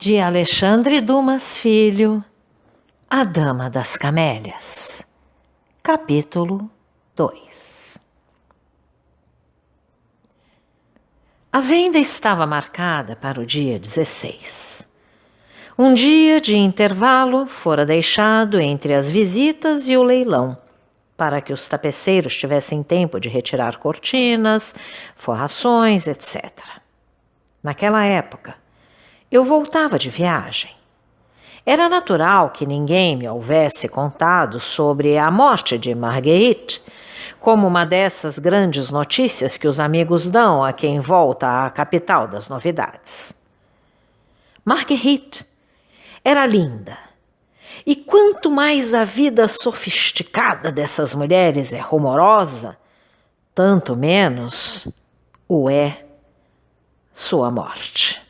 de Alexandre Dumas Filho, A Dama das Camélias, capítulo 2. A venda estava marcada para o dia 16. Um dia de intervalo fora deixado entre as visitas e o leilão, para que os tapeceiros tivessem tempo de retirar cortinas, forrações, etc. Naquela época, eu voltava de viagem. Era natural que ninguém me houvesse contado sobre a morte de Marguerite, como uma dessas grandes notícias que os amigos dão a quem volta à capital das novidades. Marguerite era linda, e quanto mais a vida sofisticada dessas mulheres é rumorosa, tanto menos o é sua morte.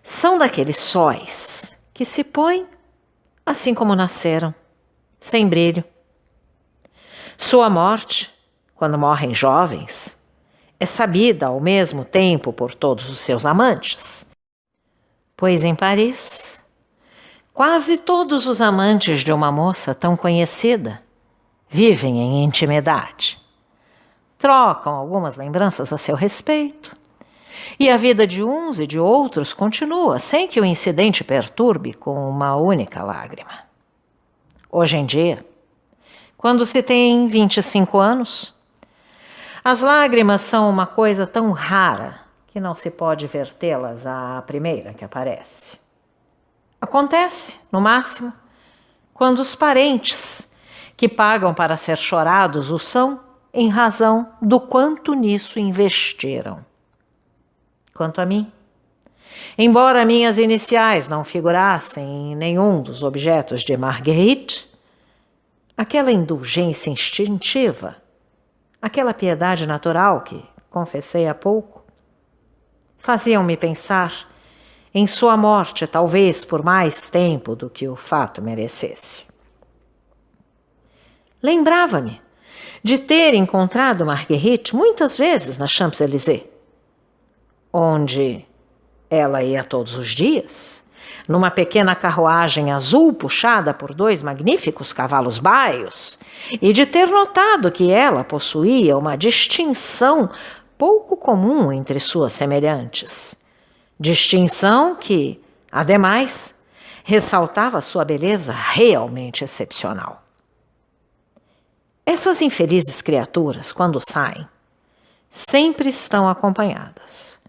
São daqueles sóis que se põem assim como nasceram, sem brilho. Sua morte, quando morrem jovens, é sabida ao mesmo tempo por todos os seus amantes. Pois em Paris, quase todos os amantes de uma moça tão conhecida vivem em intimidade. Trocam algumas lembranças a seu respeito, e a vida de uns e de outros continua sem que o incidente perturbe com uma única lágrima. Hoje em dia, quando se tem 25 anos, as lágrimas são uma coisa tão rara que não se pode vertê-las à primeira que aparece. Acontece, no máximo, quando os parentes que pagam para ser chorados o são em razão do quanto nisso investiram. Quanto a mim, embora minhas iniciais não figurassem em nenhum dos objetos de Marguerite, aquela indulgência instintiva, aquela piedade natural que confessei há pouco, faziam-me pensar em sua morte, talvez por mais tempo do que o fato merecesse. Lembrava-me de ter encontrado Marguerite muitas vezes na Champs-Élysées, onde ela ia todos os dias, numa pequena carruagem azul puxada por 2 magníficos cavalos baios, e de ter notado que ela possuía uma distinção pouco comum entre suas semelhantes. Distinção que, ademais, ressaltava sua beleza realmente excepcional. Essas infelizes criaturas, quando saem, sempre estão acompanhadas.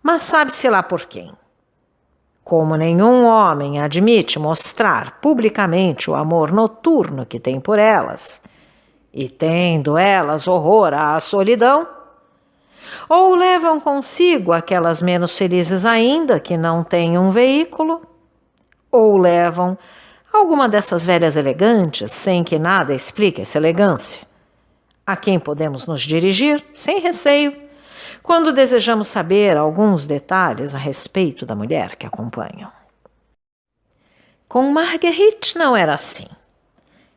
Mas sabe-se lá por quem. Como nenhum homem admite mostrar publicamente o amor noturno que tem por elas, e tendo elas horror à solidão, ou levam consigo aquelas menos felizes ainda que não têm um veículo, ou levam alguma dessas velhas elegantes sem que nada explique essa elegância, a quem podemos nos dirigir sem receio, quando desejamos saber alguns detalhes a respeito da mulher que acompanham. Com Marguerite não era assim.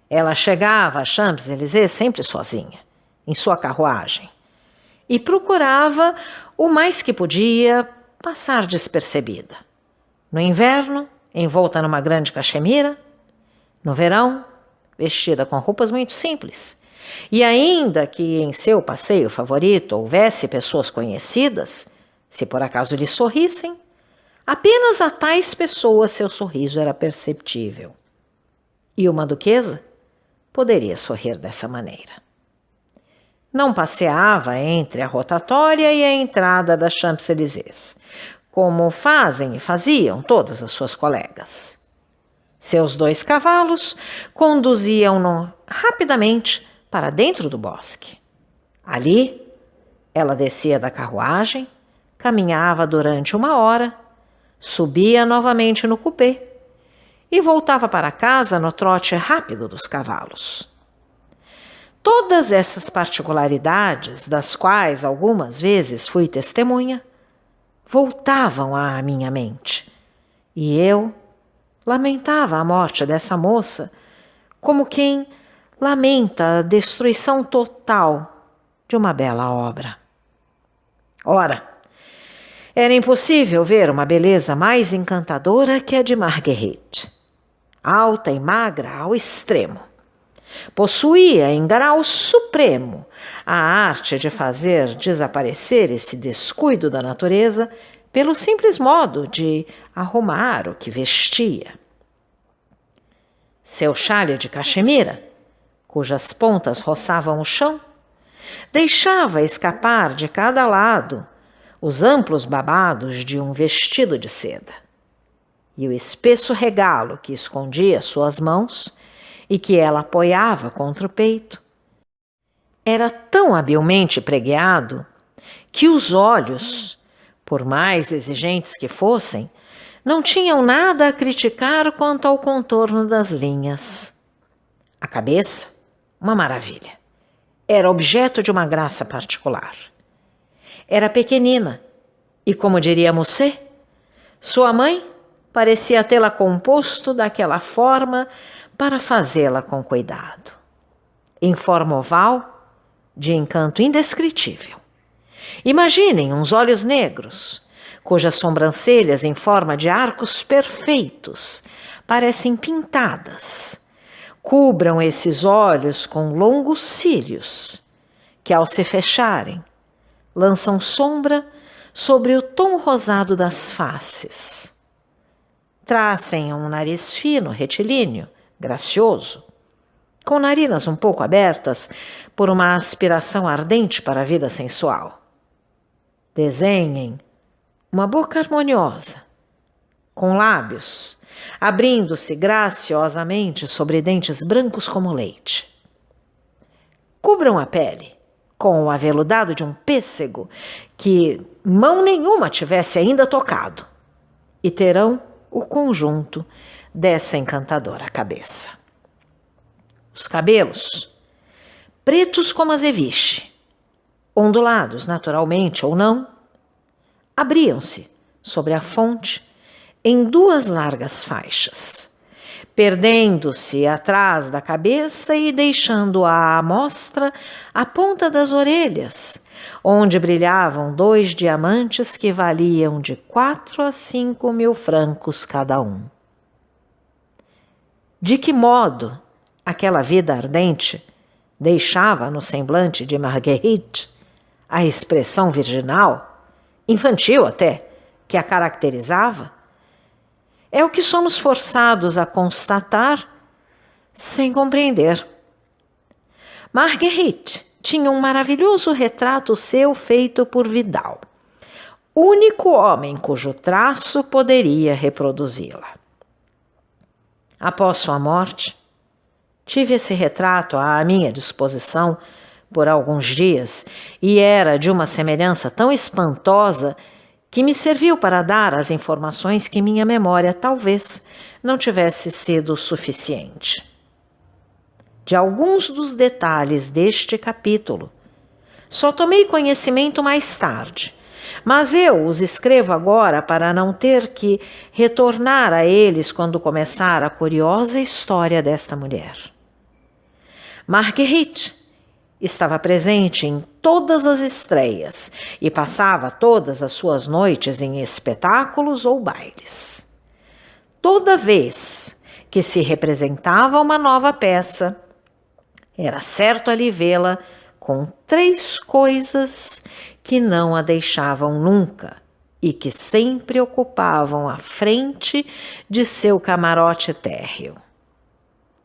Ela chegava a Champs-Élysées sempre sozinha, em sua carruagem, e procurava, o mais que podia, passar despercebida. No inverno, envolta numa grande cachemira; no verão, vestida com roupas muito simples. E ainda que em seu passeio favorito houvesse pessoas conhecidas, se por acaso lhe sorrissem, apenas a tais pessoas seu sorriso era perceptível. E uma duquesa poderia sorrir dessa maneira. Não passeava entre a rotatória e a entrada das Champs-Élysées, como fazem e faziam todas as suas colegas. Seus 2 cavalos conduziam-no rapidamente para dentro do bosque. Ali, ela descia da carruagem, caminhava durante 1 hora, subia novamente no cupê e voltava para casa no trote rápido dos cavalos. Todas essas particularidades, das quais algumas vezes fui testemunha, voltavam à minha mente, e eu lamentava a morte dessa moça como quem lamenta a destruição total de uma bela obra. Ora, Era impossível ver uma beleza mais encantadora que a de Marguerite. Alta e magra ao extremo. Possuía em grau supremo a arte de fazer desaparecer esse descuido da natureza pelo simples modo de arrumar o que vestia. Seu chale de cachemira, cujas pontas roçavam o chão, deixava escapar de cada lado os amplos babados de um vestido de seda. E o espesso regalo que escondia suas mãos e que ela apoiava contra o peito era tão habilmente pregueado que os olhos, por mais exigentes que fossem, não tinham nada a criticar quanto ao contorno das linhas. A cabeça, uma maravilha. Era objeto de uma graça particular. Era pequenina e, como diria Musset, sua mãe parecia tê-la composto daquela forma para fazê-la com cuidado. Em forma oval, de encanto indescritível. Imaginem uns olhos negros, cujas sobrancelhas em forma de arcos perfeitos parecem pintadas. Cubram esses olhos com longos cílios, que ao se fecharem, lançam sombra sobre o tom rosado das faces. Tracem um nariz fino, retilíneo, gracioso, com narinas um pouco abertas por uma aspiração ardente para a vida sensual. Desenhem uma boca harmoniosa, com lábios abrindo-se graciosamente sobre dentes brancos como leite. Cubram a pele com o aveludado de um pêssego que mão nenhuma tivesse ainda tocado e terão o conjunto dessa encantadora cabeça. Os cabelos, pretos como azeviche, ondulados naturalmente ou não, abriam-se sobre a fonte em duas largas faixas, perdendo-se atrás da cabeça e deixando-a à mostra a ponta das orelhas, onde brilhavam 2 diamantes que valiam de 4 a 5 mil francos cada um. De que modo aquela vida ardente deixava no semblante de Marguerite a expressão virginal, infantil até, que a caracterizava, é o que somos forçados a constatar sem compreender. Marguerite tinha um maravilhoso retrato seu feito por Vidal, único homem cujo traço poderia reproduzi-la. Após sua morte, tive esse retrato à minha disposição por alguns dias e era de uma semelhança tão espantosa que me serviu para dar as informações que minha memória talvez não tivesse sido suficiente. De alguns dos detalhes deste capítulo, só tomei conhecimento mais tarde, mas eu os escrevo agora para não ter que retornar a eles quando começar a curiosa história desta mulher. Marguerite estava presente em todas as estreias e passava todas as suas noites em espetáculos ou bailes. Toda vez que se representava uma nova peça, era certo ali vê-la com 3 coisas que não a deixavam nunca e que sempre ocupavam a frente de seu camarote térreo: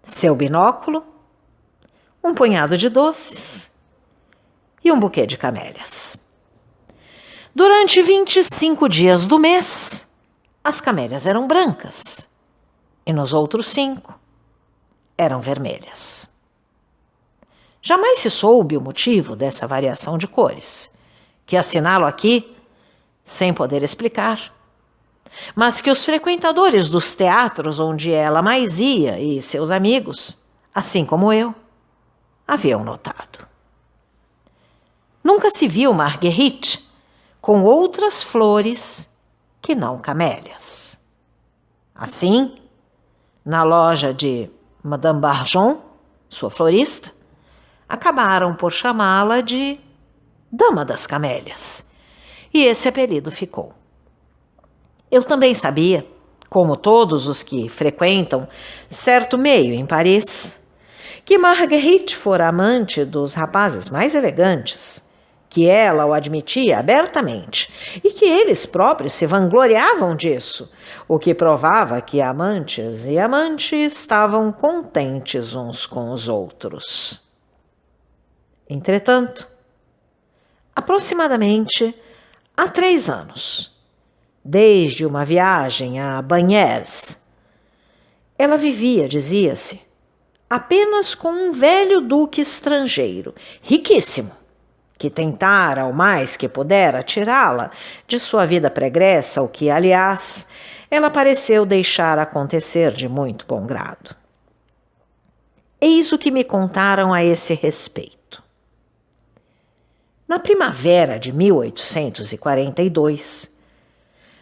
seu binóculo, um punhado de doces e um buquê de camélias. Durante 25 dias do mês, as camélias eram brancas e nos outros 5 eram vermelhas. Jamais se soube o motivo dessa variação de cores, que assinalo aqui sem poder explicar, mas que os frequentadores dos teatros onde ela mais ia e seus amigos, assim como eu, haviam notado. Nunca se viu Marguerite com outras flores que não camélias. Assim, na loja de Madame Barjon, sua florista, acabaram por chamá-la de Dama das Camélias, e esse apelido ficou. Eu também sabia, como todos os que frequentam certo meio em Paris, que Marguerite fora amante dos rapazes mais elegantes, que ela o admitia abertamente e que eles próprios se vangloriavam disso, o que provava que amantes e amantes estavam contentes uns com os outros. Entretanto, aproximadamente há 3 anos, desde uma viagem a Bagnères, ela vivia, dizia-se, apenas com um velho duque estrangeiro, riquíssimo, que tentara ao mais que pudera tirá-la de sua vida pregressa, o que, aliás, ela pareceu deixar acontecer de muito bom grado. Eis o que me contaram a esse respeito. Na primavera de 1842,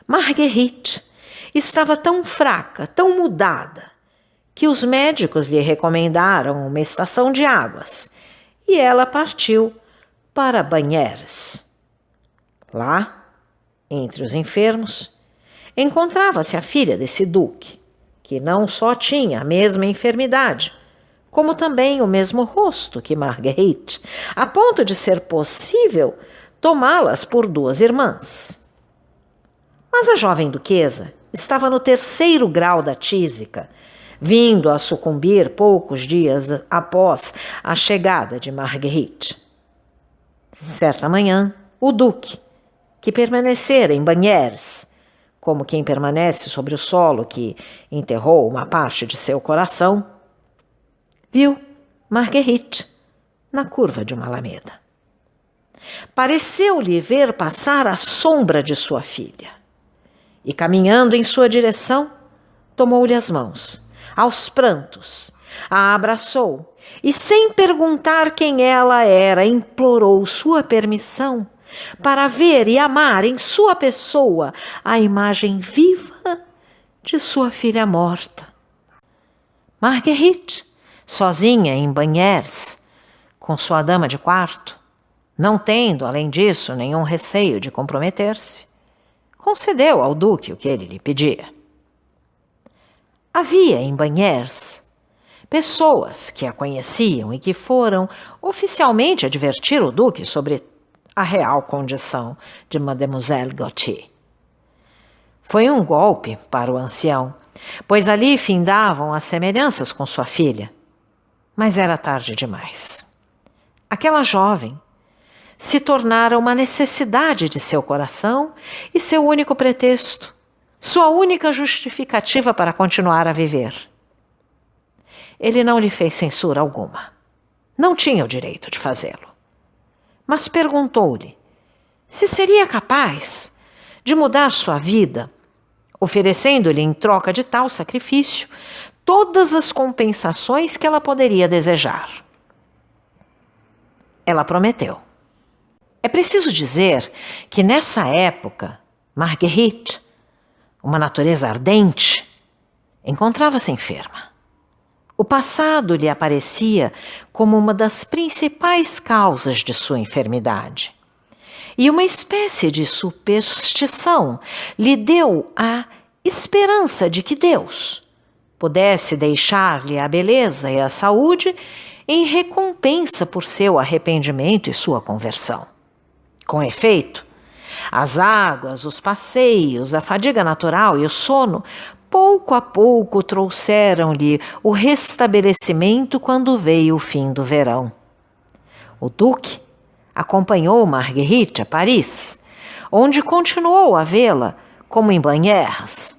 Marguerite estava tão fraca, tão mudada, que os médicos lhe recomendaram uma estação de águas e ela partiu para Bagnères. Lá, entre os enfermos, encontrava-se a filha desse duque, que não só tinha a mesma enfermidade, como também o mesmo rosto que Marguerite, a ponto de ser possível tomá-las por 2 irmãs. Mas a jovem duquesa estava no 3º grau da tísica, vindo a sucumbir poucos dias após a chegada de Marguerite. Certa manhã, o duque, que permanecera em Bagnères, como quem permanece sobre o solo que enterrou uma parte de seu coração, viu Marguerite na curva de uma alameda. Pareceu-lhe ver passar a sombra de sua filha e, caminhando em sua direção, tomou-lhe as mãos, aos prantos, a abraçou e, sem perguntar quem ela era, implorou sua permissão para ver e amar em sua pessoa a imagem viva de sua filha morta. Marguerite, sozinha em Bagnères, com sua dama de quarto, não tendo, além disso, nenhum receio de comprometer-se, concedeu ao duque o que ele lhe pedia. Havia em Bagnères pessoas que a conheciam e que foram oficialmente advertir o duque sobre a real condição de Mademoiselle Gautier. Foi um golpe para o ancião, pois ali findavam as semelhanças com sua filha. Mas era tarde demais. Aquela jovem se tornara uma necessidade de seu coração e seu único pretexto, sua única justificativa para continuar a viver. Ele não lhe fez censura alguma. Não tinha o direito de fazê-lo. Mas perguntou-lhe se seria capaz de mudar sua vida, oferecendo-lhe em troca de tal sacrifício todas as compensações que ela poderia desejar. Ela prometeu. É preciso dizer que nessa época, Marguerite, uma natureza ardente, encontrava-se enferma. O passado lhe aparecia como uma das principais causas de sua enfermidade. E uma espécie de superstição lhe deu a esperança de que Deus pudesse deixar-lhe a beleza e a saúde em recompensa por seu arrependimento e sua conversão. Com efeito, as águas, os passeios, a fadiga natural e o sono, pouco a pouco trouxeram-lhe o restabelecimento quando veio o fim do verão. O duque acompanhou Marguerite a Paris, onde continuou a vê-la como em Bagnères.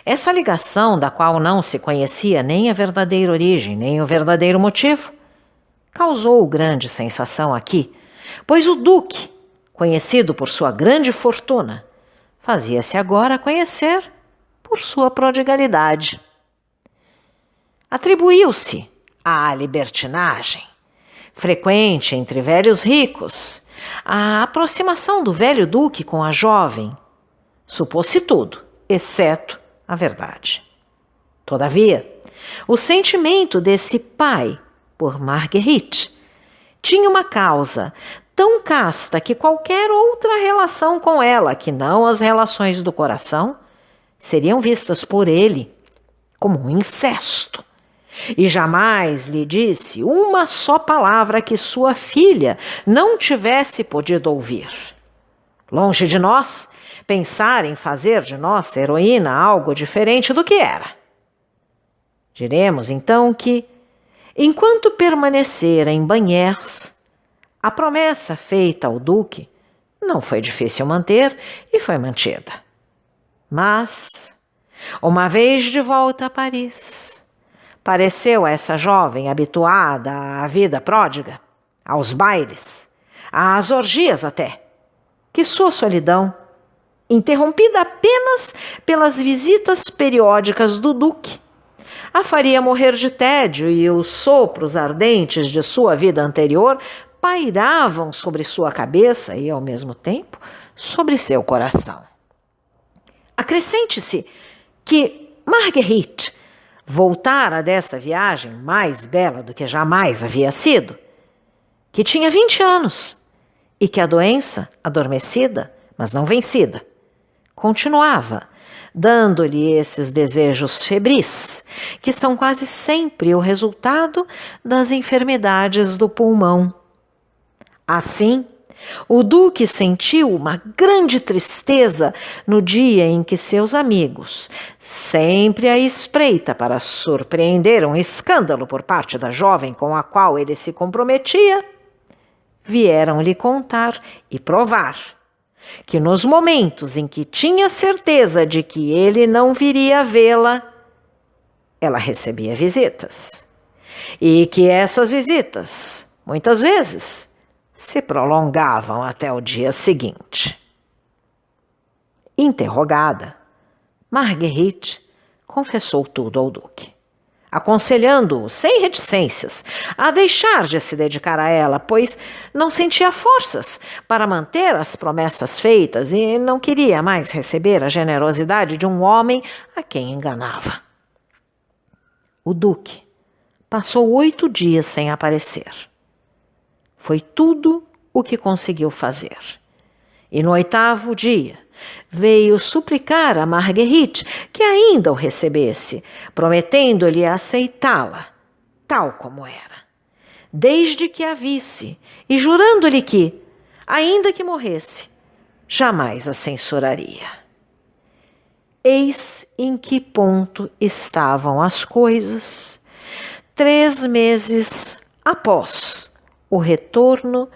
Essa ligação, da qual não se conhecia nem a verdadeira origem, nem o verdadeiro motivo, causou grande sensação aqui, pois o duque, conhecido por sua grande fortuna, fazia-se agora conhecer por sua prodigalidade. Atribuiu-se à libertinagem, frequente entre velhos ricos, a aproximação do velho duque com a jovem. Supôs-se tudo, exceto a verdade. Todavia, o sentimento desse pai por Marguerite tinha uma causa tão casta que qualquer outra relação com ela, que não as relações do coração, seriam vistas por ele como um incesto. E jamais lhe disse uma só palavra que sua filha não tivesse podido ouvir. Longe de nós pensar em fazer de nossa heroína algo diferente do que era. Diremos então que, enquanto permanecera em Banhers, a promessa feita ao duque não foi difícil manter e foi mantida. Mas, uma vez de volta a Paris, pareceu a essa jovem habituada à vida pródiga, aos bailes, às orgias até, que sua solidão, interrompida apenas pelas visitas periódicas do duque, a faria morrer de tédio, e os sopros ardentes de sua vida anterior pairavam sobre sua cabeça e, ao mesmo tempo, sobre seu coração. Acrescente-se que Marguerite voltara dessa viagem mais bela do que jamais havia sido, que tinha 20 anos e que a doença, adormecida, mas não vencida, continuava, dando-lhe esses desejos febris, que são quase sempre o resultado das enfermidades do pulmão. Assim, o duque sentiu uma grande tristeza no dia em que seus amigos, sempre à espreita para surpreender um escândalo por parte da jovem com a qual ele se comprometia, vieram lhe contar e provar que nos momentos em que tinha certeza de que ele não viria vê-la, ela recebia visitas, e que essas visitas, muitas vezes, se prolongavam até o dia seguinte. Interrogada, Marguerite confessou tudo ao duque, aconselhando-o, sem reticências, a deixar de se dedicar a ela, pois não sentia forças para manter as promessas feitas e não queria mais receber a generosidade de um homem a quem enganava. O duque passou 8 dias sem aparecer. Foi tudo o que conseguiu fazer. E no 8º dia, veio suplicar a Marguerite que ainda o recebesse, prometendo-lhe aceitá-la, tal como era, desde que a visse, e jurando-lhe que, ainda que morresse, jamais a censuraria. Eis em que ponto estavam as coisas 3 meses após o retorno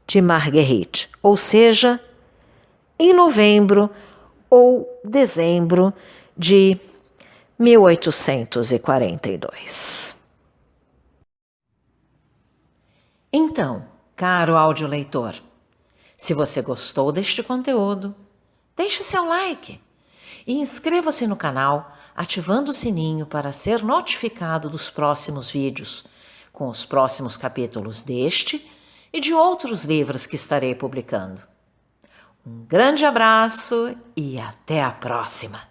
de Marguerite, ou seja, em novembro ou dezembro de 1842. Então, caro audioleitor, se você gostou deste conteúdo, deixe seu like e inscreva-se no canal, ativando o sininho para ser notificado dos próximos vídeos, com os próximos capítulos deste e de outros livros que estarei publicando. Um grande abraço e até a próxima!